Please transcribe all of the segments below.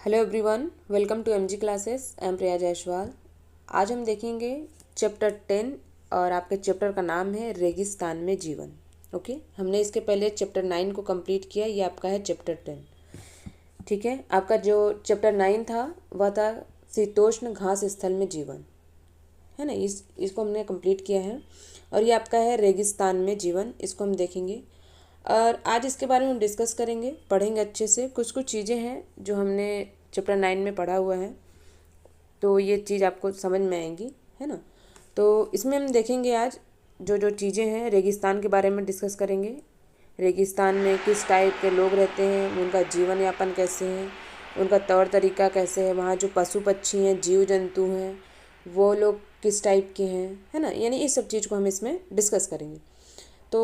Hello everyone, welcome to MG classes. I am Priya Jaiswal. आज हम देखेंगे चैप्टर 10 और आपके चैप्टर का नाम है रेगिस्तान में जीवन। ओके, हमने इसके पहले चैप्टर 9 को कंप्लीट किया। ये आपका है चैप्टर 10। ठीक है, आपका जो चैप्टर 9 था वह था शीतोष्ण घास स्थल में जीवन, है ना। इसको हमने कंप्लीट किया है और ये आपका है रेगिस्तान में जीवन। इसको हम देखेंगे और आज इसके बारे में हम डिस्कस करेंगे, पढ़ेंगे अच्छे से। कुछ कुछ चीज़ें हैं जो हमने चैप्टर 9 में पढ़ा हुआ है, तो ये चीज़ आपको समझ में आएंगी, है ना। तो इसमें हम देखेंगे आज जो जो चीज़ें हैं, रेगिस्तान के बारे में डिस्कस करेंगे। रेगिस्तान में किस टाइप के लोग रहते हैं, उनका जीवन यापन कैसे है, उनका तौर तरीका कैसे है, वहाँ जो पशु पक्षी हैं, जीव जंतु हैं, वो लोग किस टाइप के हैं, है ना। यानी इस सब चीज़ को हम इसमें डिस्कस करेंगे। तो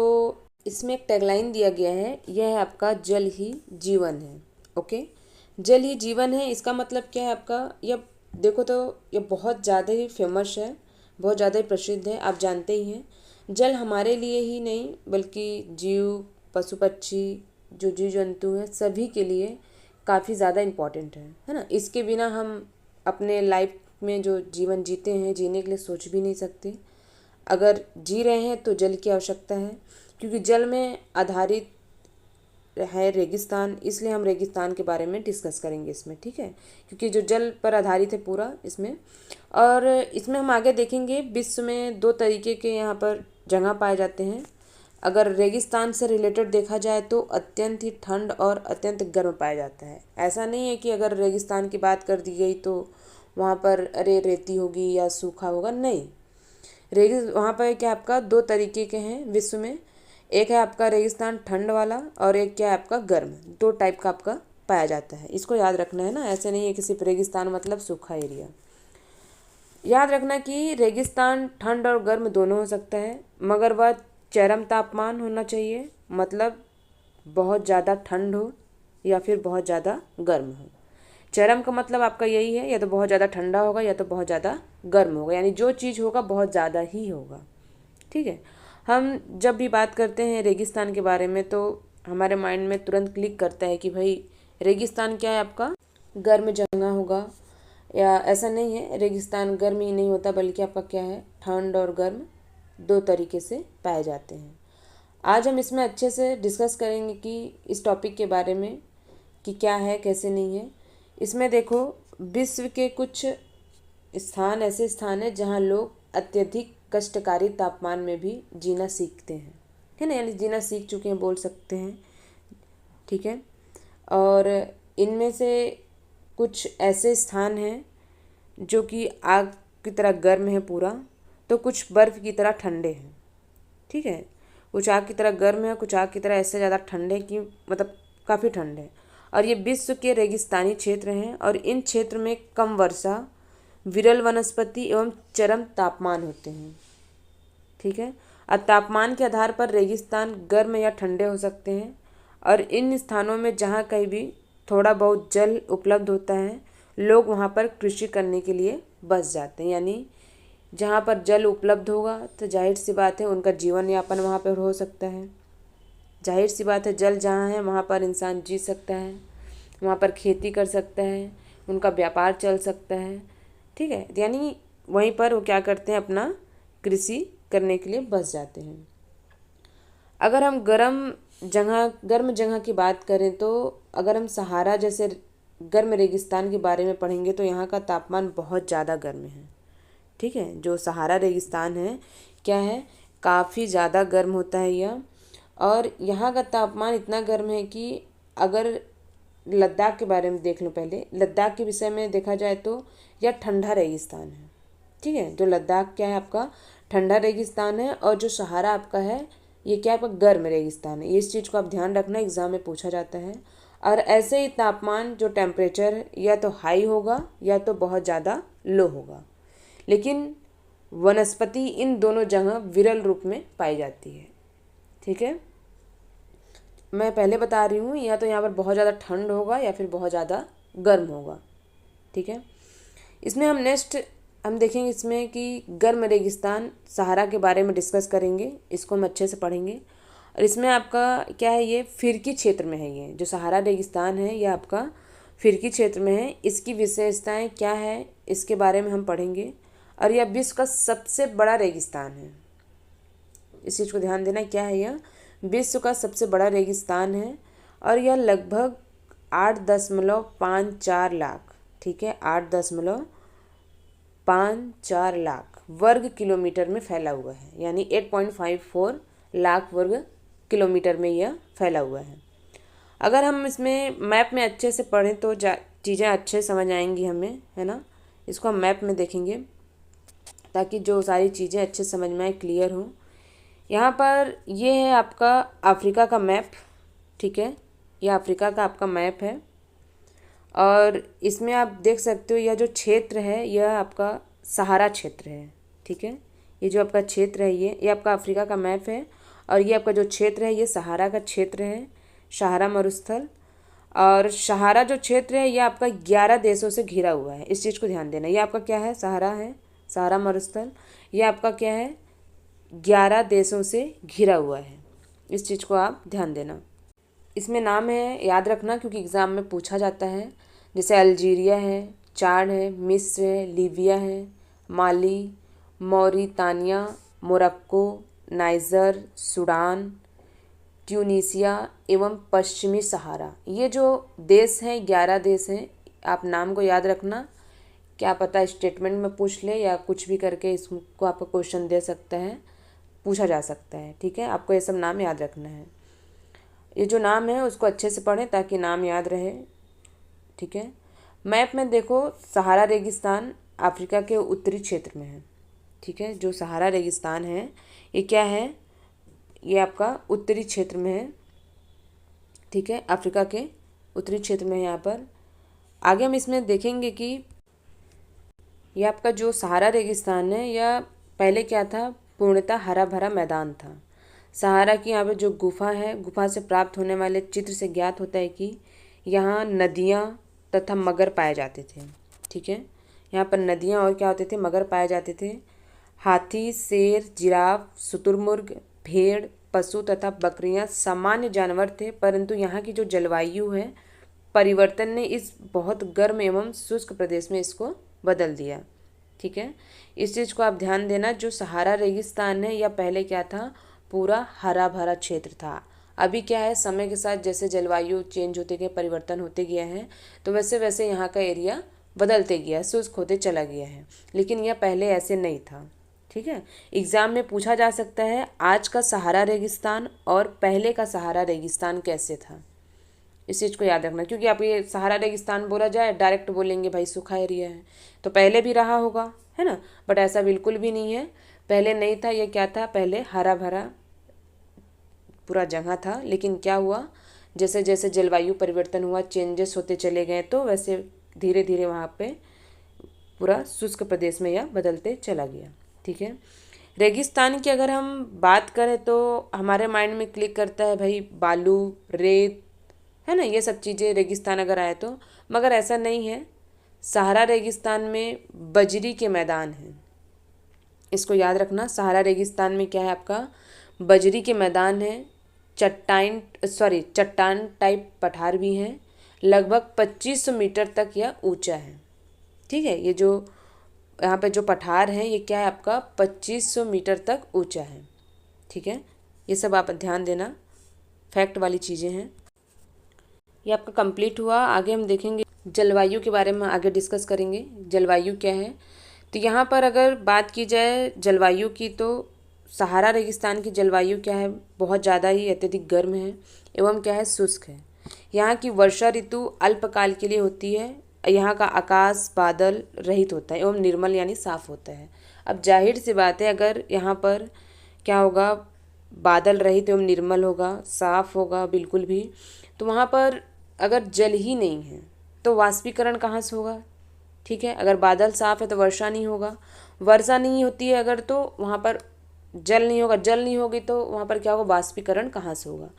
इसमें एक टैगलाइन दिया गया है, यह है आपका जल ही जीवन है। ओके, जल ही जीवन है, इसका मतलब क्या है आपका। यह देखो तो ये बहुत ज़्यादा ही फेमस है, बहुत ज़्यादा ही प्रसिद्ध है, आप जानते ही हैं। जल हमारे लिए ही नहीं बल्कि जीव पशु पक्षी जो जीव जंतु हैं सभी के लिए काफ़ी ज़्यादा इम्पॉर्टेंट है ना। इसके बिना हम अपने लाइफ में जो जीवन जीते हैं, जीने के लिए सोच भी नहीं सकते। अगर जी रहे हैं तो जल की आवश्यकता है, क्योंकि जल में आधारित है रेगिस्तान, इसलिए हम रेगिस्तान के बारे में डिस्कस करेंगे इसमें। ठीक है, क्योंकि जो जल पर आधारित है पूरा इसमें। और इसमें हम आगे देखेंगे विश्व में दो तरीके के यहाँ पर जगह पाए जाते हैं। अगर रेगिस्तान से रिलेटेड देखा जाए तो अत्यंत ही ठंड और अत्यंत गर्म पाया जाता है। ऐसा नहीं है कि अगर रेगिस्तान की बात कर दी गई तो वहाँ पर अरे रेती होगी या सूखा होगा, नहीं। वहाँ पर क्या आपका दो तरीके के हैं विश्व में। एक है आपका रेगिस्तान ठंड वाला और एक क्या है आपका गर्म। दो टाइप का आपका पाया जाता है, इसको याद रखना है ना। ऐसे नहीं है कि सिर्फ रेगिस्तान मतलब सूखा एरिया। याद रखना कि रेगिस्तान ठंड और गर्म दोनों हो सकता है, मगर वह चरम तापमान होना चाहिए, मतलब बहुत ज़्यादा ठंड हो या फिर बहुत ज़्यादा गर्म हो। चरम का मतलब आपका यही है, या तो बहुत ज़्यादा ठंडा होगा या तो बहुत ज़्यादा गर्म होगा, यानी जो चीज़ होगा बहुत ज़्यादा ही होगा। ठीक है, हम जब भी बात करते हैं रेगिस्तान के बारे में तो हमारे माइंड में तुरंत क्लिक करता है कि भाई रेगिस्तान क्या है आपका, गर्म जगह होगा। या ऐसा नहीं है, रेगिस्तान गर्म ही नहीं होता बल्कि आपका क्या है, ठंड और गर्म दो तरीके से पाए जाते हैं। आज हम इसमें अच्छे से डिस्कस करेंगे कि इस टॉपिक के बारे में कि क्या है कैसे नहीं है। इसमें देखो, विश्व के कुछ स्थान ऐसे स्थान हैं जहाँ लोग अत्यधिक कष्टकारी तापमान में भी जीना सीखते हैं, है ना। यानी जीना सीख चुके हैं बोल सकते हैं। ठीक है, और इनमें से कुछ ऐसे स्थान हैं जो कि आग की तरह गर्म है पूरा, तो कुछ बर्फ़ की तरह ठंडे हैं। ठीक है, कुछ आग की तरह गर्म है, कुछ आग की तरह ऐसे ज़्यादा ठंडे कि मतलब काफ़ी ठंड है। और ये विश्व के रेगिस्तानी क्षेत्र हैं और इन क्षेत्र में कम वर्षा, विरल वनस्पति एवं चरम तापमान होते हैं। ठीक है, और तापमान के आधार पर रेगिस्तान गर्म या ठंडे हो सकते हैं। और इन स्थानों में जहाँ कहीं भी थोड़ा बहुत जल उपलब्ध होता है, लोग वहाँ पर कृषि करने के लिए बस जाते हैं। यानी जहाँ पर जल उपलब्ध होगा तो जाहिर सी बात है उनका जीवन यापन वहाँ पर हो सकता है। जाहिर सी बात है जल जहाँ है वहाँ पर इंसान जी सकता है, वहाँ पर खेती कर सकता है, उनका व्यापार चल सकता है। ठीक है, यानी वहीं पर वो क्या करते हैं, अपना कृषि करने के लिए बस जाते हैं। अगर हम गर्म जगह की बात करें तो अगर हम सहारा जैसे गर्म रेगिस्तान के बारे में पढ़ेंगे तो यहाँ का तापमान बहुत ज़्यादा गर्म है। ठीक है, जो सहारा रेगिस्तान है क्या है, काफ़ी ज़्यादा गर्म होता है यह। और यहाँ का तापमान इतना गर्म है कि अगर लद्दाख के बारे में देख लो, पहले लद्दाख के विषय में देखा जाए तो यह ठंडा रेगिस्तान है। ठीक है, जो लद्दाख क्या है आपका ठंडा रेगिस्तान है और जो सहारा आपका है ये क्या आपका गर्म रेगिस्तान है। इस चीज़ को आप ध्यान रखना, एग्जाम में पूछा जाता है। और ऐसे ही तापमान जो टेम्परेचर या तो हाई होगा या तो बहुत ज़्यादा लो होगा, लेकिन वनस्पति इन दोनों जगह विरल रूप में पाई जाती है। ठीक है, मैं पहले बता रही हूँ, या तो यहाँ पर बहुत ज़्यादा ठंड होगा या फिर बहुत ज़्यादा गर्म होगा। ठीक है, इसमें हम देखेंगे इसमें कि गर्म रेगिस्तान सहारा के बारे में डिस्कस करेंगे, इसको हम अच्छे से पढ़ेंगे। और इसमें आपका क्या है, ये फिरकी क्षेत्र में है। ये जो सहारा रेगिस्तान है ये आपका फिरकी क्षेत्र में है। इसकी विशेषताएं क्या है इसके बारे में हम पढ़ेंगे। और यह विश्व का सबसे बड़ा रेगिस्तान है। इस चीज़ को ध्यान देना, क्या है यह? विश्व का सबसे बड़ा रेगिस्तान है और यह लगभग 8.54 लाख, ठीक है, 8.54 लाख वर्ग किलोमीटर में फैला हुआ है, यानी 8.54 लाख वर्ग किलोमीटर में यह फैला हुआ है। अगर हम इसमें मैप में अच्छे से पढ़ें तो चीज़ें अच्छे समझ आएंगी हमें, है ना। इसको हम मैप में देखेंगे ताकि जो सारी चीज़ें अच्छे समझ में आए, क्लियर हो। यहाँ पर ये है आपका अफ्रीका का मैप, ठीक है, यह अफ्रीका का आपका मैप है। और इसमें आप देख सकते हो यह जो क्षेत्र है यह आपका सहारा क्षेत्र है, ठीक है। ये जो आपका क्षेत्र है ये आपका अफ्रीका का मैप है और ये आपका जो क्षेत्र है ये सहारा का क्षेत्र है, सहारा मरुस्थल। और सहारा जो क्षेत्र है ये आपका 11 देशों से घिरा हुआ है। इस चीज़ को ध्यान देना, ये आपका क्या है? सहारा है, सहारा मरुस्थल। ये आपका क्या है? 11 देशों से घिरा हुआ है। इस चीज़ को आप ध्यान देना। इसमें नाम है, याद रखना क्योंकि एग्ज़ाम में पूछा जाता है। जैसे अल्जीरिया है, चाड है, मिस्र है, लीबिया है, Mali, Mauritania, Morocco, Niger, Sudan, Tunisia एवं पश्चिमी सहारा। ये जो देश हैं 11 देश हैं। आप नाम को याद रखना, क्या पता स्टेटमेंट में पूछ ले या कुछ भी करके इसको आपको क्वेश्चन दे सकता है, पूछा जा सकता है, ठीक है। आपको ये सब नाम याद रखना है। ये जो नाम है उसको अच्छे से पढ़ें ताकि नाम याद रहे, ठीक है। मैप में देखो सहारा रेगिस्तान अफ्रीका के उत्तरी क्षेत्र में है, ठीक है। जो सहारा रेगिस्तान है ये क्या है? ये आपका उत्तरी क्षेत्र में है, ठीक है, अफ्रीका के उत्तरी क्षेत्र में है। यहाँ पर आगे हम इसमें देखेंगे कि यह आपका जो सहारा रेगिस्तान है यह पहले क्या था? पूर्णतः हरा भरा मैदान था। सहारा की यहाँ पे जो गुफा है, गुफा से प्राप्त होने वाले चित्र से ज्ञात होता है कि यहाँ नदियाँ तथा मगर पाए जाते थे, ठीक है। यहाँ पर नदियाँ और क्या होते थे? मगर पाए जाते थे। हाथी, शेर, जिराफ, शुतुरमुर्ग, भेड़, पशु तथा बकरियां सामान्य जानवर थे, परंतु यहाँ की जो जलवायु है परिवर्तन ने इस बहुत गर्म एवं शुष्क प्रदेश में इसको बदल दिया, ठीक है। इस चीज़ को आप ध्यान देना। जो सहारा रेगिस्तान है यह पहले क्या था? पूरा हरा भरा क्षेत्र था। अभी क्या है, समय के साथ जैसे जलवायु चेंज होते गए, परिवर्तन होते गया है, तो वैसे वैसे यहाँ का एरिया बदलते गया, शुष्क होते चला गया है। लेकिन यह पहले ऐसे नहीं था, ठीक है। एग्ज़ाम में पूछा जा सकता है आज का सहारा रेगिस्तान और पहले का सहारा रेगिस्तान कैसे था। इस चीज़ को याद रखना, क्योंकि आप ये सहारा रेगिस्तान बोला जाए डायरेक्ट बोलेंगे भाई सूखा एरिया है, तो पहले भी रहा होगा, है ना। बट ऐसा बिल्कुल भी नहीं है, पहले नहीं था। ये क्या था? पहले हरा भरा पूरा जगह था। लेकिन क्या हुआ, जैसे जैसे जलवायु परिवर्तन हुआ, चेंजेस होते चले गए, तो वैसे धीरे धीरे वहाँ पे पूरा शुष्क प्रदेश में यह बदलते चला गया, ठीक है। रेगिस्तान की अगर हम बात करें तो हमारे माइंड में क्लिक करता है भाई बालू, रेत, है ना, ये सब चीज़ें रेगिस्तान अगर आए तो। मगर ऐसा नहीं है। सहारा रेगिस्तान में बजरी के मैदान हैं, इसको याद रखना। सहारा रेगिस्तान में क्या है आपका? बजरी के मैदान है। चट्टान टाइप पठार भी हैं। लगभग 2500 मीटर तक यह ऊंचा है, ठीक है। ये जो यहाँ पे जो पठार है ये क्या है आपका? 2500 मीटर तक ऊंचा है, ठीक है। ये सब आप ध्यान देना, फैक्ट वाली चीज़ें हैं। ये आपका कंप्लीट हुआ। आगे हम देखेंगे जलवायु के बारे में, आगे डिस्कस करेंगे जलवायु क्या है। तो यहाँ पर अगर बात की जाए जलवायु की तो सहारा रेगिस्तान की जलवायु क्या है? बहुत ज़्यादा ही अत्यधिक गर्म है एवं क्या है? शुष्क है। यहाँ की वर्षा ऋतु अल्पकाल के लिए होती है। यहाँ का आकाश बादल रहित होता है एवं निर्मल यानी साफ होता है। अब जाहिर सी बात है, अगर यहाँ पर क्या होगा? बादल रहित एवं निर्मल होगा, साफ होगा बिल्कुल भी, तो वहाँ पर अगर जल ही नहीं है तो वाष्पीकरण कहाँ से होगा? ठीक है। अगर बादल साफ है तो वर्षा नहीं होगा, वर्षा नहीं होती है अगर तो वहाँ पर जल नहीं होगा, जल नहीं होगी तो वहाँ पर क्या होगा? वाष्पीकरण कहाँ से होगा?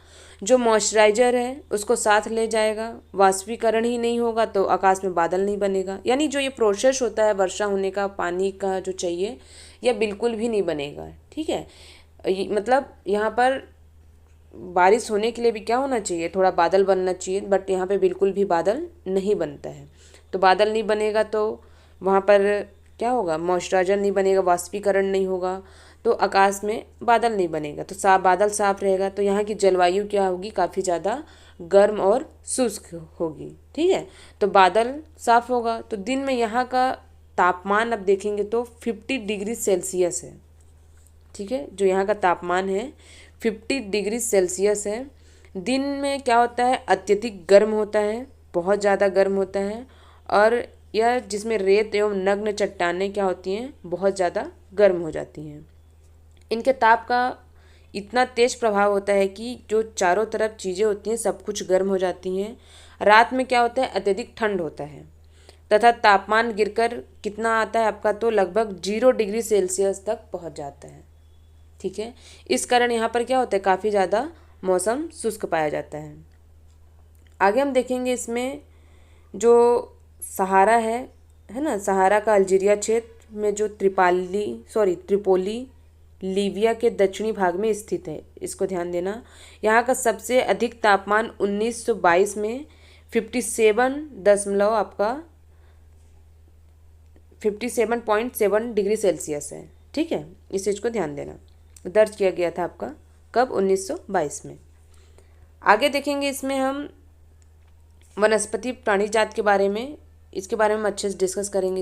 जो मॉइस्चराइजर है उसको साथ ले जाएगा। वाष्पीकरण ही नहीं होगा तो आकाश में बादल नहीं बनेगा। यानी जो ये प्रोसेस होता है वर्षा होने का, पानी का जो चाहिए, यह बिल्कुल भी नहीं बनेगा, ठीक है। मतलब यहाँ पर बारिश होने के लिए भी क्या होना चाहिए, थोड़ा बादल बनना चाहिए, बट यहाँ पे बिल्कुल भी बादल नहीं बनता है। तो बादल नहीं बनेगा तो वहाँ पर क्या होगा, मॉइस्चराइजर नहीं बनेगा, वाष्पीकरण नहीं होगा, तो आकाश में बादल नहीं बनेगा, तो बादल साफ रहेगा, तो यहाँ की जलवायु क्या होगी, काफ़ी ज़्यादा गर्म और शुष्क होगी। ठीक है, तो बादल साफ होगा तो दिन में यहाँ का तापमान अब देखेंगे तो 50 डिग्री सेल्सियस है। ठीक है, जो यहाँ का तापमान है 50 डिग्री सेल्सियस है। दिन में क्या होता है, अत्यधिक गर्म होता है, बहुत ज़्यादा गर्म होता है, और यह जिसमें रेत एवं नग्न चट्टानें क्या होती हैं, बहुत ज़्यादा गर्म हो जाती हैं। इनके ताप का इतना तेज़ प्रभाव होता है कि जो चारों तरफ चीज़ें होती हैं सब कुछ गर्म हो जाती हैं। रात में क्या होता है, अत्यधिक ठंड होता है तथा तापमान गिरकर कितना आता है आपका, तो लगभग 0 डिग्री सेल्सियस तक पहुंच जाता है। ठीक है, इस कारण यहाँ पर क्या होता है, काफ़ी ज़्यादा मौसम शुष्क पाया जाता है। आगे हम देखेंगे इसमें जो सहारा है ना, सहारा का अल्जीरिया क्षेत्र में जो त्रिपोली लीबिया के दक्षिणी भाग में स्थित है, इसको ध्यान देना। यहाँ का सबसे अधिक तापमान 1922 में 57.7 डिग्री सेल्सियस है। ठीक है, इस चीज़ को ध्यान देना, दर्ज किया गया था आपका कब, 1922 में। आगे देखेंगे इसमें हम वनस्पति प्राणी जात के बारे में, इसके बारे में अच्छे से डिस्कस करेंगे।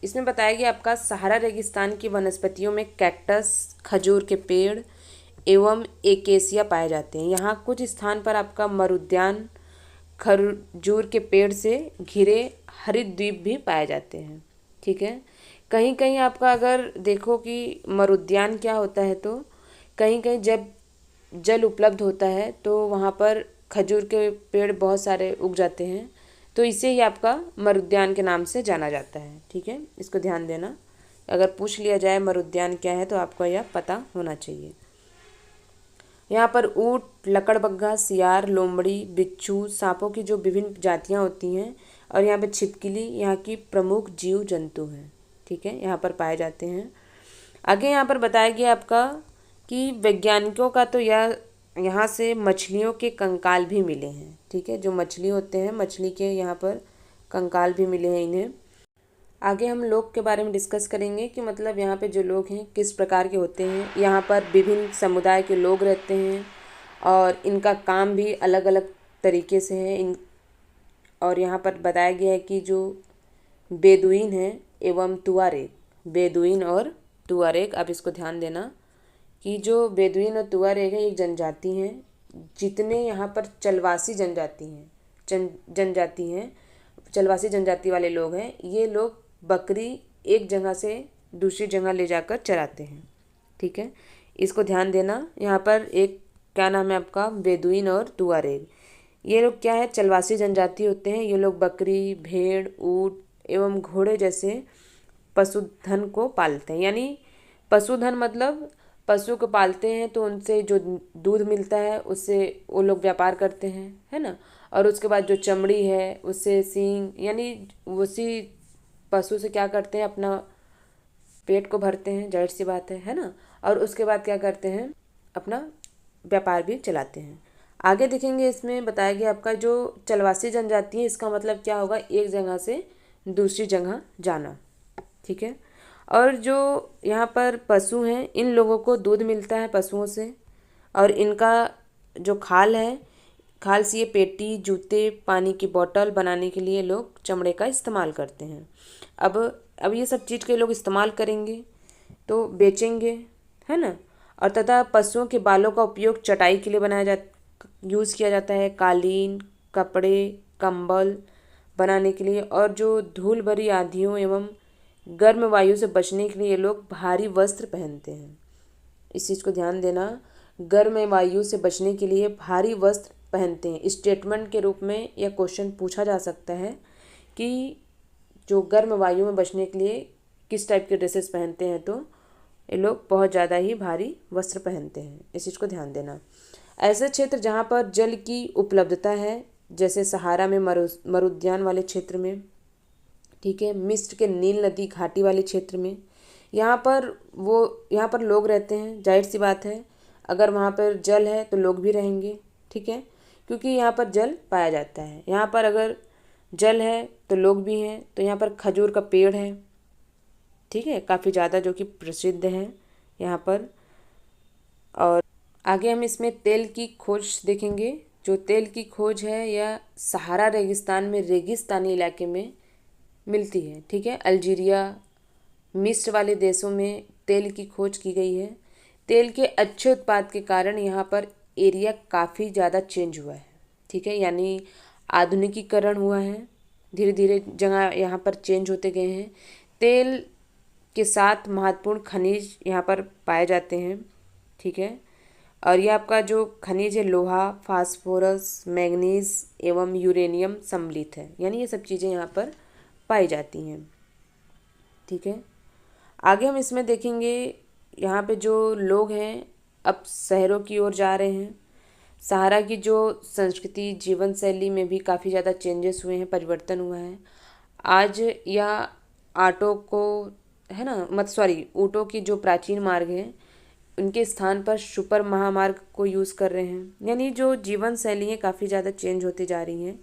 इसमें बताया गया आपका सहारा रेगिस्तान की वनस्पतियों में कैक्टस, खजूर के पेड़ एवं एकेसिया पाए जाते हैं। यहाँ कुछ स्थान पर आपका मरुद्यान, खजूर के पेड़ से घिरे हरित द्वीप भी पाए जाते हैं। ठीक है, कहीं कहीं आपका अगर देखो कि मरुद्यान क्या होता है, तो कहीं कहीं जब जल उपलब्ध होता है तो वहाँ पर खजूर के पेड़ बहुत सारे उग जाते हैं, तो इसे ही आपका मरुद्यान के नाम से जाना जाता है। ठीक है, इसको ध्यान देना, अगर पूछ लिया जाए मरुद्यान क्या है तो आपको यह पता होना चाहिए। यहाँ पर ऊँट, लकड़बग्घा, सियार, लोमड़ी, बिच्छू, सांपों की जो विभिन्न जातियाँ होती हैं, और यहाँ पे छिपकली यहाँ की प्रमुख जीव जंतु हैं। ठीक है, यहाँ पर पाए जाते हैं। आगे यहाँ पर बताया गया आपका कि वैज्ञानिकों का तो यह यहाँ से मछलियों के कंकाल भी मिले हैं। ठीक है, जो मछली होते हैं, मछली के यहाँ पर कंकाल भी मिले हैं इन्हें। आगे हम लोग के बारे में डिस्कस करेंगे कि मतलब यहाँ पे जो लोग हैं किस प्रकार के होते हैं। यहाँ पर विभिन्न समुदाय के लोग रहते हैं और इनका काम भी अलग अलग तरीके से है। और यहाँ पर बताया गया है कि जो बेदुइन है एवं तुआरेग, बेदुइन और तुआरेग, आप इसको ध्यान देना कि जो बेदुइन और तुआरेग है एक जनजाति हैं। जितने यहाँ पर चलवासी जनजाति वाले लोग हैं, ये लोग बकरी एक जगह से दूसरी जगह ले जाकर चराते हैं। ठीक है, इसको ध्यान देना। यहाँ पर एक क्या नाम है आपका, बेदुइन और तुआरेग, ये लोग क्या है, चलवासी जनजाति होते हैं। ये लोग बकरी, भेड़, ऊँट एवं घोड़े जैसे पशुधन को पालते हैं। यानी पशुधन मतलब पशु को पालते हैं तो उनसे जो दूध मिलता है उससे वो लोग व्यापार करते हैं, है ना। और उसके बाद जो चमड़ी है उससे सींग, यानी उसी पशु से क्या करते हैं, अपना पेट को भरते हैं, जाहिर सी बात है ना। और उसके बाद क्या करते हैं, अपना व्यापार भी चलाते हैं। आगे देखेंगे, इसमें बताया गया आपका जो चलवासी जनजाति है, इसका मतलब क्या होगा, एक जगह से दूसरी जगह जाना। ठीक है, और जो यहाँ पर पशु हैं, इन लोगों को दूध मिलता है पशुओं से, और इनका जो खाल है, खाल से ये पेटी, जूते, पानी की बोतल बनाने के लिए लोग चमड़े का इस्तेमाल करते हैं। अब ये सब चीज़ के लोग इस्तेमाल करेंगे तो बेचेंगे, है ना। और तथा पशुओं के बालों का उपयोग चटाई के लिए यूज़ किया जाता है, कालीन, कपड़े, कंबल बनाने के लिए। और जो धूल भरी आंधियों एवं गर्म वायु से बचने के लिए ये लोग भारी वस्त्र पहनते हैं। इस चीज़ को ध्यान देना, गर्म वायु से बचने के लिए भारी वस्त्र पहनते हैं। स्टेटमेंट के रूप में यह क्वेश्चन पूछा जा सकता है कि जो गर्म वायु में बचने के लिए किस टाइप के ड्रेसेस पहनते हैं, तो ये लोग बहुत ज़्यादा ही भारी वस्त्र पहनते हैं। इस चीज़ को ध्यान देना। ऐसे क्षेत्र जहाँ पर जल की उपलब्धता है, जैसे सहारा में, मरुद्यान वाले क्षेत्र में, ठीक है, मिस्र के नील नदी घाटी वाले क्षेत्र में, यहाँ पर लोग रहते हैं, जाहिर सी बात है। अगर वहाँ पर जल है तो लोग भी रहेंगे, ठीक है, क्योंकि यहाँ पर जल पाया जाता है। यहाँ पर अगर जल है तो लोग भी हैं, तो यहाँ पर खजूर का पेड़ है, ठीक है, काफ़ी ज़्यादा, जो कि प्रसिद्ध है यहाँ पर। और आगे हम इसमें तेल की खोज देखेंगे। जो तेल की खोज है यह सहारा रेगिस्तान में रेगिस्तानी इलाके में मिलती है, ठीक है। अल्जीरिया, मिस्र वाले देशों में तेल की खोज की गई है। तेल के अच्छे उत्पाद के कारण यहाँ पर एरिया काफ़ी ज़्यादा चेंज हुआ है, ठीक है, यानी आधुनिकीकरण हुआ है, धीरे धीरे जगह यहाँ पर चेंज होते गए हैं। तेल के साथ महत्वपूर्ण खनिज यहाँ पर पाए जाते हैं, ठीक है। और ये आपका जो खनिज है लोहा, फास्फोरस, मैग्नीज एवं यूरेनियम सम्मिलित है, यानी ये सब चीज़ें यहाँ पर पाई जाती हैं, ठीक है। आगे हम इसमें देखेंगे यहाँ पे जो लोग हैं अब शहरों की ओर जा रहे हैं। सहारा की जो संस्कृति जीवन शैली में भी काफ़ी ज़्यादा चेंजेस हुए हैं, परिवर्तन हुआ है। आज यह ऑटो को है ना, ऊँटों की जो प्राचीन मार्ग हैं उनके स्थान पर सुपर महामार्ग को यूज़ कर रहे हैं, यानी जो जीवन शैली है काफ़ी ज़्यादा चेंज होती जा रही हैं।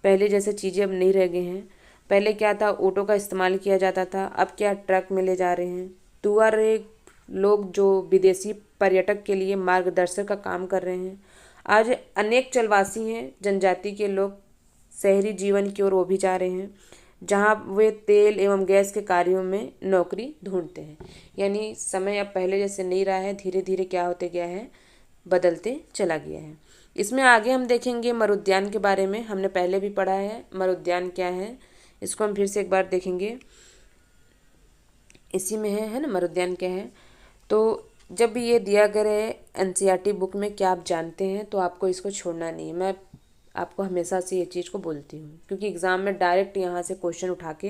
पहले जैसे चीज़ें अब नहीं रह गए हैं। पहले क्या था, ऑटो का इस्तेमाल किया जाता था, अब क्या ट्रक में ले जा रहे हैं। टूअर लोग जो विदेशी पर्यटक के लिए मार्गदर्शक का काम कर रहे हैं। आज अनेक चलवासी हैं जनजाति के लोग शहरी जीवन की ओर वो भी जा रहे हैं, जहाँ वे तेल एवं गैस के कार्यों में नौकरी ढूंढते हैं। यानी समय अब पहले जैसे नहीं रहा है, धीरे धीरे क्या होते गया है, बदलते चला गया है। इसमें आगे हम देखेंगे मरुद्यान के बारे में। हमने पहले भी पढ़ा है मरुद्यान क्या है, इसको हम फिर से एक बार देखेंगे। इसी में है ना, मरुद्यान क्या है। तो जब भी ये दिया गया है एनसीईआरटी बुक में, क्या आप जानते हैं, तो आपको इसको छोड़ना नहीं है। मैं आपको हमेशा से ये चीज़ को बोलती हूँ, क्योंकि एग्ज़ाम में डायरेक्ट यहाँ से क्वेश्चन उठा के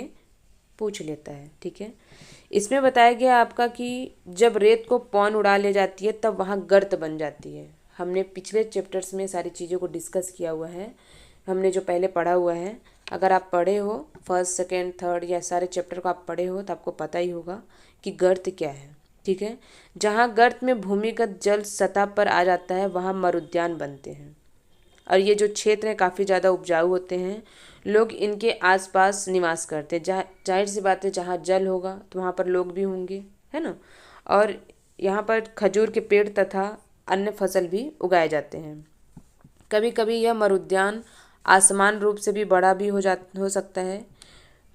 पूछ लेता है, ठीक है। इसमें बताया गया आपका कि जब रेत को पवन उड़ा ले जाती है तब वहाँ गर्त बन जाती है। हमने पिछले चैप्टर्स में सारी चीज़ों को डिस्कस किया हुआ है, हमने जो पहले पढ़ा हुआ है। अगर आप पढ़े हो फर्स्ट, सेकेंड, थर्ड या सारे चैप्टर को आप पढ़े हो तो आपको पता ही होगा कि गर्त क्या है, ठीक है। जहाँ गर्त में भूमिगत जल सतह पर आ जाता है वहाँ मरुद्यान बनते हैं। और ये जो क्षेत्र हैं काफ़ी ज़्यादा उपजाऊ होते हैं, लोग इनके आसपास निवास करते हैं। जहाँ जाहिर सी बात है, जहाँ जल होगा तो वहाँ पर लोग भी होंगे, है ना। और यहाँ पर खजूर के पेड़ तथा अन्य फसल भी उगाए जाते हैं। कभी कभी यह मरुद्यान आसमान रूप से भी बड़ा भी हो सकता है।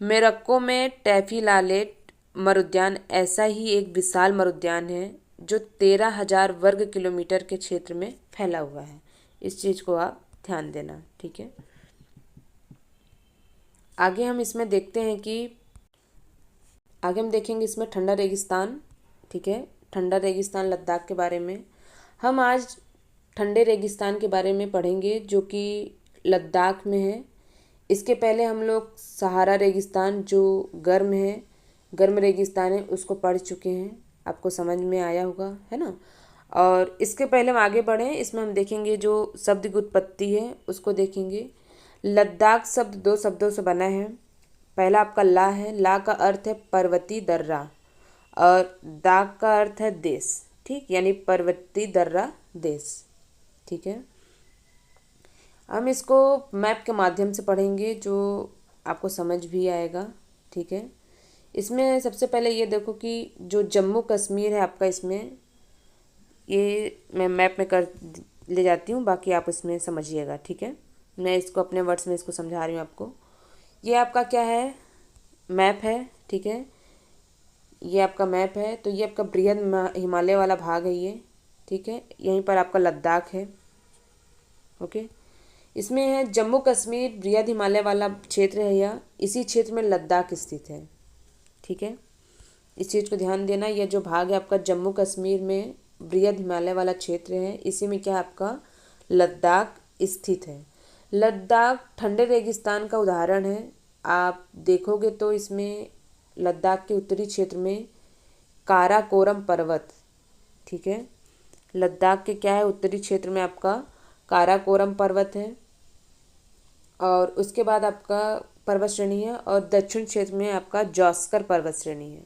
मोरक्को में टैफी लालेट मरुद्यान ऐसा ही एक विशाल मरुद्यान है जो 13,000 वर्ग किलोमीटर के क्षेत्र में फैला हुआ है। इस चीज़ को आप ध्यान देना, ठीक है। आगे हम इसमें देखते हैं कि आगे हम देखेंगे इसमें ठंडा रेगिस्तान, ठीक है। ठंडा रेगिस्तान लद्दाख के बारे में हम आज ठंडे रेगिस्तान के बारे में पढ़ेंगे, जो कि लद्दाख में है। इसके पहले हम लोग सहारा रेगिस्तान जो गर्म है, गर्म रेगिस्तान है, उसको पढ़ चुके हैं, आपको समझ में आया होगा, है ना। और इसके पहले हम आगे बढ़ें, इसमें हम देखेंगे जो शब्द की उत्पत्ति है उसको देखेंगे। लद्दाख शब्द दो शब्दों से बना है। पहला आपका ला है, ला का अर्थ है पर्वतीय दर्रा और दाग का अर्थ है देश, ठीक, यानी पर्वतीय दर्रा देश, ठीक है। हम इसको मैप के माध्यम से पढ़ेंगे जो आपको समझ भी आएगा, ठीक है। इसमें सबसे पहले ये देखो कि जो जम्मू कश्मीर है आपका, इसमें ये मैं मैप में कर ले जाती हूँ, बाकी आप इसमें समझिएगा, ठीक है। मैं इसको अपने वर्ड्स में इसको समझा रही हूँ आपको। ये आपका क्या है, मैप है, ठीक है। ये आपका मैप है, तो ये आपका बृहद हिमालय वाला भाग है ये, ठीक है। यहीं पर आपका लद्दाख है, ओके। इसमें है जम्मू कश्मीर बृहद हिमालय वाला क्षेत्र है यह, इसी क्षेत्र में लद्दाख स्थित है, ठीक है। इस चीज़ को ध्यान देना, यह जो भाग है आपका जम्मू कश्मीर में बृहद हिमालय वाला क्षेत्र है, इसी में क्या आपका लद्दाख स्थित है। लद्दाख ठंडे रेगिस्तान का उदाहरण है। आप देखोगे तो इसमें लद्दाख के उत्तरी क्षेत्र में काराकोरम पर्वत, ठीक है। लद्दाख के क्या है, उत्तरी क्षेत्र में आपका काराकोरम पर्वत है, और उसके बाद आपका पर्वत श्रेणी है, और दक्षिण क्षेत्र में आपका जॉस्कर पर्वत श्रेणी है।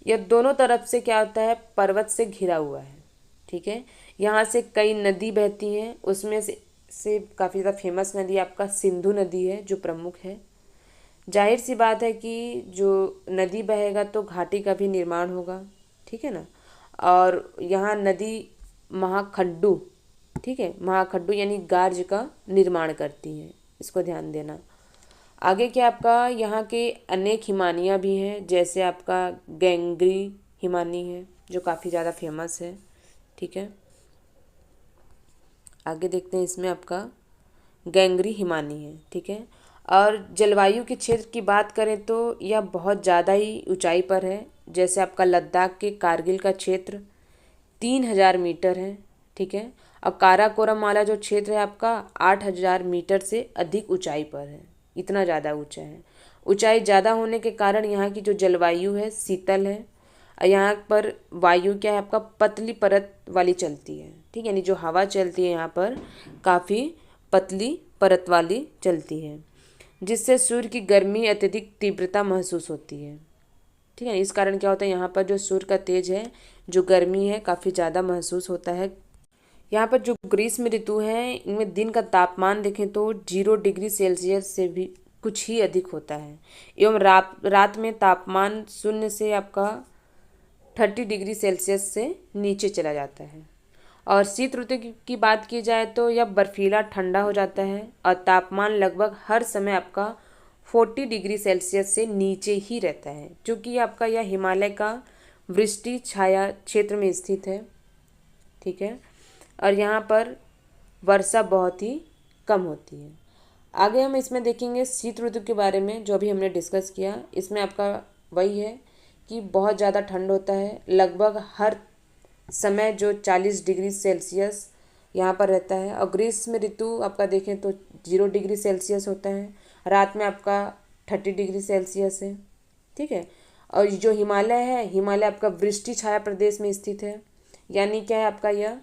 यह दोनों तरफ से क्या होता है, पर्वत से घिरा हुआ है, ठीक है। यहाँ से कई नदी बहती हैं, उसमें से काफ़ी ज़्यादा फेमस नदी आपका सिंधु नदी है जो प्रमुख है। जाहिर सी बात है कि जो नदी बहेगा तो घाटी का भी निर्माण होगा, ठीक है ना। और यहाँ नदी महाखड्डू, ठीक है, महाखड्डू यानी गार्ज का निर्माण करती है, इसको ध्यान देना। आगे क्या आपका यहाँ के अनेक हिमानियाँ भी हैं, जैसे आपका गैंगरी हिमानी है जो काफ़ी ज़्यादा फेमस है, ठीक है। आगे देखते हैं, इसमें आपका गैंगरी हिमानी है, ठीक है। और जलवायु के क्षेत्र की बात करें तो यह बहुत ज़्यादा ही ऊंचाई पर है। जैसे आपका लद्दाख के कारगिल का क्षेत्र 3000 मीटर है, ठीक है। और काराकोरम वाला जो क्षेत्र है आपका 8000 मीटर से अधिक ऊंचाई पर है, इतना ज़्यादा ऊंचा है। ऊंचाई ज़्यादा होने के कारण यहाँ की जो जलवायु है शीतल है। और यहाँ पर वायु क्या है आपका पतली परत वाली चलती है, ठीक है, यानी जो हवा चलती है यहाँ पर काफ़ी पतली परत वाली चलती है, जिससे सूर्य की गर्मी अत्यधिक तीव्रता महसूस होती है, ठीक है। इस कारण क्या होता है, यहाँ पर जो सूर्य का तेज है, जो गर्मी है, काफ़ी ज़्यादा महसूस होता है। यहाँ पर जो ग्रीष्म ऋतु है, इनमें दिन का तापमान देखें तो 0 डिग्री सेल्सियस से भी कुछ ही अधिक होता है, एवं रात में तापमान 0 से आपका 30 डिग्री सेल्सियस से नीचे चला जाता है। और शीत ऋतु की बात की जाए तो यह बर्फीला ठंडा हो जाता है और तापमान लगभग हर समय आपका 40 डिग्री सेल्सियस से नीचे ही रहता है, क्योंकि आपका यह हिमालय का वृष्टि छाया क्षेत्र में स्थित है, ठीक है। और यहाँ पर वर्षा बहुत ही कम होती है। आगे हम इसमें देखेंगे शीत ऋतु के बारे में, जो अभी हमने डिस्कस किया। इसमें आपका वही है कि बहुत ज़्यादा ठंड होता है, लगभग हर समय जो 40 डिग्री सेल्सियस यहाँ पर रहता है। और ग्रीष्म ऋतु आपका देखें तो 0 डिग्री सेल्सियस होता है, रात में आपका 30 डिग्री सेल्सियस है, ठीक है। और जो हिमालय है, हिमालय आपका वृष्टि छाया प्रदेश में स्थित है, यानी क्या है आपका यह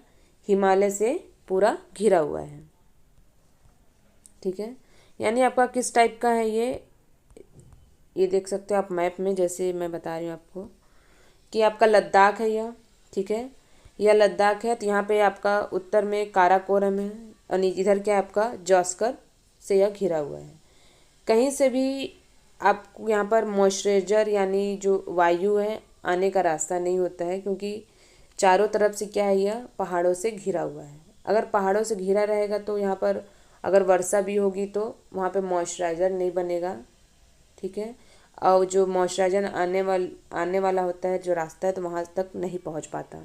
हिमालय से पूरा घिरा हुआ है, ठीक है। यानी आपका किस टाइप का है ये देख सकते हो आप मैप में, जैसे मैं बता रही हूँ आपको कि आपका लद्दाख है यह, ठीक है। यह लद्दाख है, तो यहाँ पे आपका उत्तर में काराकोरम है और इधर क्या है आपका जॉस्कर से यह घिरा हुआ है। कहीं से भी आपको यहाँ पर मॉइस्चराइजर यानी जो वायु है आने का रास्ता नहीं होता है, क्योंकि चारों तरफ से क्या है, यह पहाड़ों से घिरा हुआ है। अगर पहाड़ों से घिरा रहेगा तो यहाँ पर अगर वर्षा भी होगी तो वहाँ पे मॉइस्चराइजर नहीं बनेगा, ठीक है। और जो मॉइस्चराइजर आने वाला होता है जो रास्ता है, तो वहाँ तक नहीं पहुँच पाता,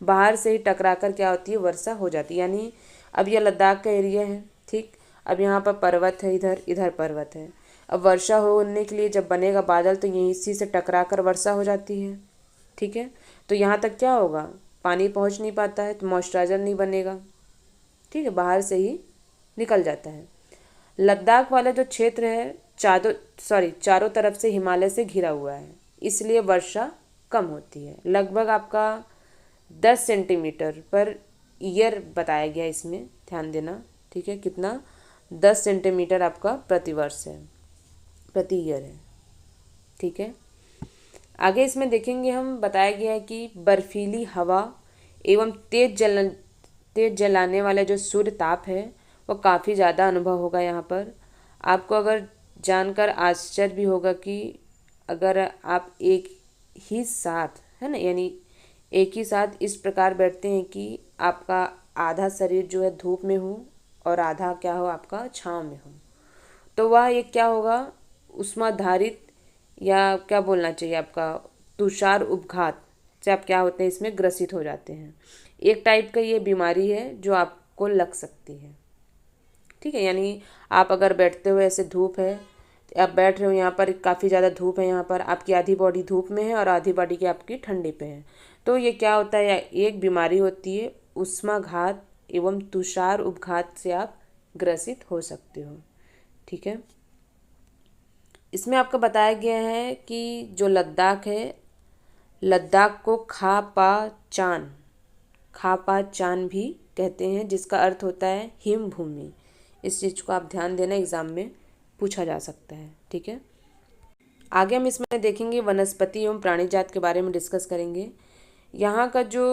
बाहर से ही टकरा कर क्या होती है, वर्षा हो जाती है। यानी अब यह लद्दाख का एरिया है, ठीक। अब यहाँ पर पर्वत है, इधर पर्वत है। अब वर्षा होने के लिए जब बनेगा बादल तो यहीं इसी से टकरा कर वर्षा हो जाती है, ठीक है। तो यहाँ तक क्या होगा, पानी पहुँच नहीं पाता है, तो मॉइस्चराइजर नहीं बनेगा, ठीक है, बाहर से ही निकल जाता है। लद्दाख वाला जो क्षेत्र है चारों तरफ से हिमालय से घिरा हुआ है, इसलिए वर्षा कम होती है। लगभग आपका 10 सेंटीमीटर पर ईयर बताया गया, इसमें ध्यान देना, ठीक है। कितना, 10 सेंटीमीटर आपका प्रतिवर्ष है, प्रति ईयर है, ठीक है। आगे इसमें देखेंगे हम, बताया गया है कि बर्फीली हवा एवं तेज जलाने वाला जो सूर्य ताप है वो काफ़ी ज़्यादा अनुभव होगा यहाँ पर। आपको अगर जानकर आश्चर्य भी होगा कि अगर आप एक ही साथ, है ना, यानी एक ही साथ इस प्रकार बैठते हैं कि आपका आधा शरीर जो है धूप में हो और आधा क्या हो आपका छाँव में हो, तो वह एक क्या होगा, उष्माधारित या क्या बोलना चाहिए आपका तुषार उपघात से आप क्या होते हैं, इसमें ग्रसित हो जाते हैं। एक टाइप का ये बीमारी है जो आपको लग सकती है, ठीक है। यानी आप अगर बैठते हुए ऐसे धूप है, आप बैठ रहे हो, यहाँ पर काफ़ी ज़्यादा धूप है, यहाँ पर आपकी आधी बॉडी धूप में है और आधी बॉडी की आपकी ठंडी पे है, तो ये क्या होता है, एक बीमारी होती है उष्माघात एवं तुषार उपघात से आप ग्रसित हो सकते हो, ठीक है। इसमें आपको बताया गया है कि जो लद्दाख है, लद्दाख को खा पा चान भी कहते हैं, जिसका अर्थ होता है हिम भूमि। इस चीज़ को आप ध्यान देना, एग्जाम में पूछा जा सकता है, ठीक है। आगे हम इसमें देखेंगे वनस्पति एवं प्राणी जात के बारे में डिस्कस करेंगे। यहाँ का जो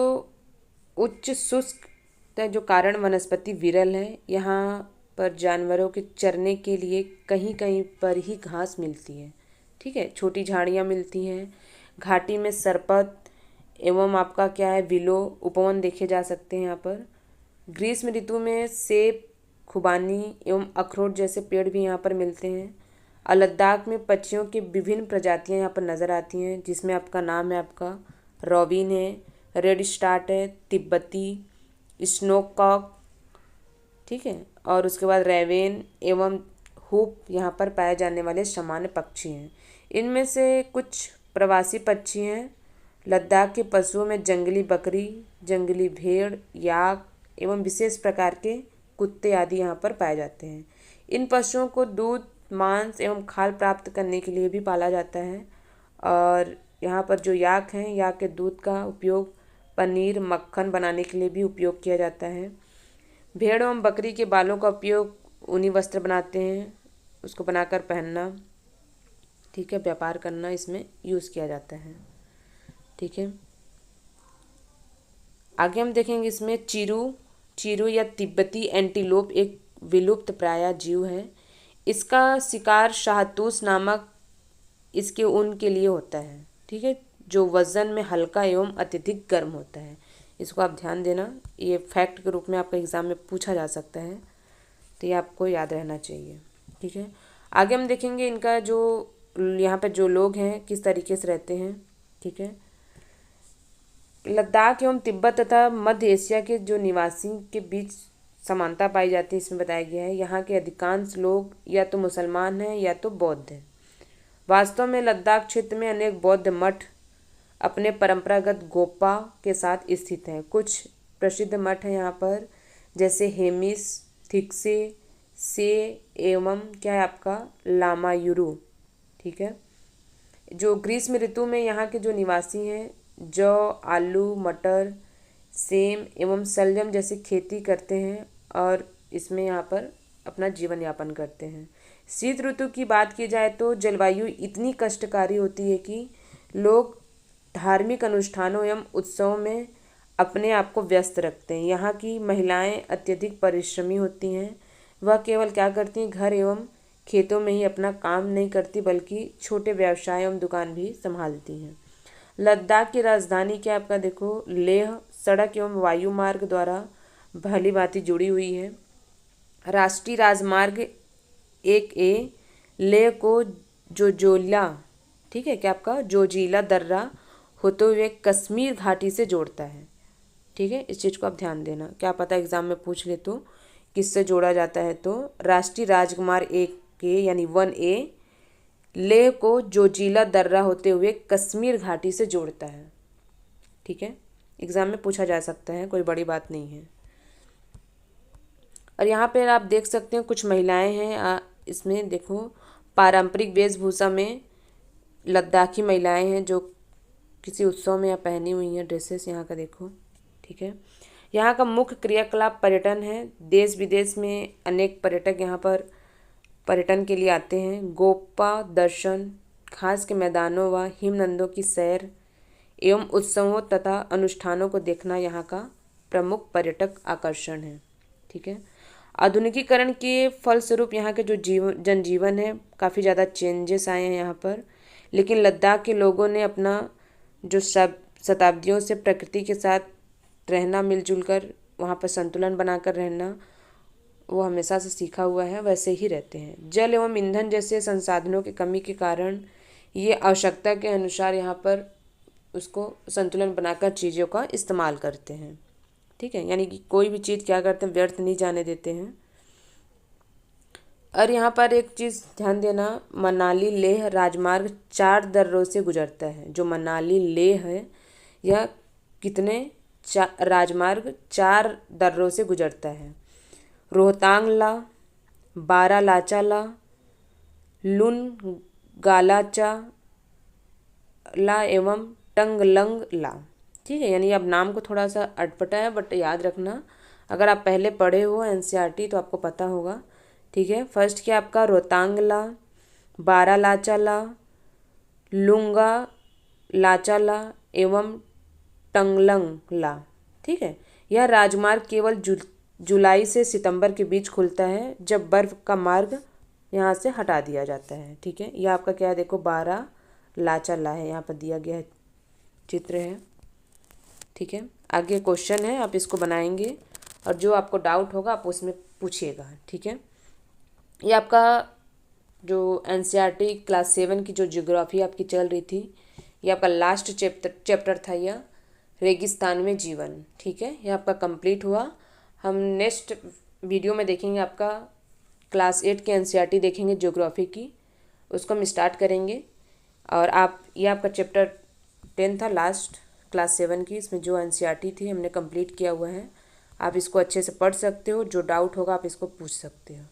उच्च शुष्क जो कारण वनस्पति विरल है। यहाँ पर जानवरों के चरने के लिए कहीं कहीं पर ही घास मिलती है। ठीक है, छोटी झाड़ियाँ मिलती हैं। घाटी में सरपत एवं आपका क्या है, विलो उपवन देखे जा सकते हैं यहाँ पर। ग्रीष्म ऋतु में सेब, खुबानी एवं अखरोट जैसे पेड़ भी यहाँ पर मिलते हैं। और लद्दाख में पक्षियों की विभिन्न प्रजातियाँ यहाँ पर नज़र आती हैं, जिसमें आपका नाम है आपका रॉबिन है, रेड स्टार्ट है, तिब्बती, स्नोकॉक, ठीक है, और उसके बाद रेवेन एवं हुप यहाँ पर पाए जाने वाले सामान्य पक्षी हैं। इनमें से कुछ प्रवासी पक्षी हैं। लद्दाख के पशुओं में जंगली बकरी, जंगली भेड़, याक एवं विशेष प्रकार के कुत्ते आदि यहाँ पर पाए जाते हैं। इन पशुओं को दूध, मांस एवं खाल प्राप्त करने के लिए भी पाला जाता है। और यहाँ पर जो याक हैं, याक के दूध का उपयोग पनीर, मक्खन बनाने के लिए भी उपयोग किया जाता है। भेड़ एवं बकरी के बालों का उपयोग ऊनी वस्त्र बनाते हैं, उसको बनाकर पहनना, ठीक है, व्यापार करना इसमें यूज़ किया जाता है। ठीक है, आगे हम देखेंगे इसमें चीरू या तिब्बती एंटीलोप एक विलुप्त प्राय जीव है। इसका शिकार शाहतूश नामक इसके ऊन के लिए होता है। ठीक है, जो वजन में हल्का एवं अत्यधिक गर्म होता है। इसको आप ध्यान देना, ये फैक्ट के रूप में आपका एग्ज़ाम में पूछा जा सकता है, तो ये आपको याद रहना चाहिए। ठीक है, आगे हम देखेंगे इनका जो यहाँ पे जो लोग हैं किस तरीके से रहते हैं। ठीक है, लद्दाख एवं तिब्बत तथा मध्य एशिया के जो निवासी के बीच समानता पाई जाती है, इसमें बताया गया है। यहाँ के अधिकांश लोग या तो मुसलमान हैं या तो बौद्ध हैं। वास्तव में लद्दाख क्षेत्र में अनेक बौद्ध मठ अपने परंपरागत गोपा के साथ स्थित हैं। कुछ प्रसिद्ध मठ हैं यहाँ पर, जैसे हेमिस, थिक्से, से एवं क्या है आपका लामायुरु। ठीक है, जो ग्रीष्म ऋतु में यहाँ के जो निवासी हैं जौ, आलू, मटर, सेम एवं शलजम जैसी खेती करते हैं और इसमें यहाँ पर अपना जीवन यापन करते हैं। शीत ऋतु की बात की जाए तो जलवायु इतनी कष्टकारी होती है कि लोग धार्मिक अनुष्ठानों एवं उत्सवों में अपने आप को व्यस्त रखते हैं। यहाँ की महिलाएं अत्यधिक परिश्रमी होती हैं। वह केवल क्या करती हैं, घर एवं खेतों में ही अपना काम नहीं करती बल्कि छोटे व्यवसाय एवं दुकान भी संभालती हैं। लद्दाख की राजधानी क्या आपका देखो लेह सड़क एवं वायु मार्ग द्वारा भली भांति जुड़ी हुई है। राष्ट्रीय राजमार्ग 1A लेह को जोजिला, ठीक है, क्या आपका जोजिला दर्रा होते हुए कश्मीर घाटी से जोड़ता है। ठीक है, इस चीज़ को आप ध्यान देना, क्या पता एग्जाम में पूछ ले तो किससे जोड़ा जाता है। तो राष्ट्रीय राजमार्ग 1A यानी 1A लेह को जोजिला दर्रा होते हुए कश्मीर घाटी से जोड़ता है। ठीक है, एग्जाम में पूछा जा सकता है, कोई बड़ी बात नहीं है। और यहाँ पर आप देख सकते हैं कुछ महिलाएं हैं, इसमें देखो पारंपरिक वेशभूषा में लद्दाखी महिलाएं हैं जो किसी उत्सव में यहाँ पहनी हुई हैं ड्रेसेस, यहाँ का देखो। ठीक है, यहाँ का मुख्य क्रियाकलाप पर्यटन है। देश विदेश में अनेक पर्यटक यहाँ पर पर्यटन के लिए आते हैं। गोपा दर्शन, घास के मैदानों व हिमनदों की सैर एवं उत्सवों तथा अनुष्ठानों को देखना यहाँ का प्रमुख पर्यटक आकर्षण है। ठीक है, आधुनिकीकरण के फलस्वरूप यहाँ के जो जनजीवन है काफ़ी ज़्यादा चेंजेस आए हैं यहाँ पर, लेकिन लद्दाख के लोगों ने अपना जो शताब्दियों से प्रकृति के साथ रहना, मिलजुल कर वहाँ पर संतुलन बनाकर रहना, वो हमेशा से सीखा हुआ है, वैसे ही रहते हैं। जल एवं ईंधन जैसे संसाधनों की कमी के कारण ये आवश्यकता के अनुसार यहाँ पर उसको संतुलन बनाकर चीज़ों का इस्तेमाल करते हैं। ठीक है, यानी कि कोई भी चीज़ क्या करते हैं, व्यर्थ नहीं जाने देते हैं। और यहाँ पर एक चीज़ ध्यान देना, मनाली लेह राजमार्ग 4 दर्रों से गुजरता है। जो मनाली लेह है यह कितने राजमार्ग 4 दर्रों से गुजरता है। रोहतांगला, बारालाचाला, लुनगालाचा ला एवं टंगलंगला। ठीक है, यानी अब नाम को थोड़ा सा अटपटा है बट याद रखना, अगर आप पहले पढ़े हो एनसीईआरटी तो आपको पता होगा। ठीक है, फर्स्ट क्या आपका रोहतांगला, बारालाचाला, लुंगा लाचाला एवं टंगलंगला। ठीक है, यह राजमार्ग केवल जुलाई से सितंबर के बीच खुलता है, जब बर्फ़ का मार्ग यहाँ से हटा दिया जाता है। ठीक है, यह आपका क्या है, देखो बारा लाचा ला है, यहाँ पर दिया गया है, चित्र है। ठीक है, आगे क्वेश्चन है, आप इसको बनाएंगे और जो आपको डाउट होगा आप उसमें पूछिएगा। ठीक है, ये आपका जो एनसीईआरटी क्लास 7 की जो ज्योग्राफी आपकी चल रही थी, ये आपका लास्ट चैप्टर था यह, रेगिस्तान में जीवन। ठीक है, यह आपका कंप्लीट हुआ। हम नेक्स्ट वीडियो में देखेंगे आपका क्लास 8 की एनसीईआरटी देखेंगे ज्योग्राफी की, उसको हम स्टार्ट करेंगे। और आप ये आपका चैप्टर 10 था लास्ट क्लास 7 की, इसमें जो एनसीईआरटी थी हमने कंप्लीट किया हुआ है। आप इसको अच्छे से पढ़ सकते हो, जो डाउट होगा आप इसको पूछ सकते हो।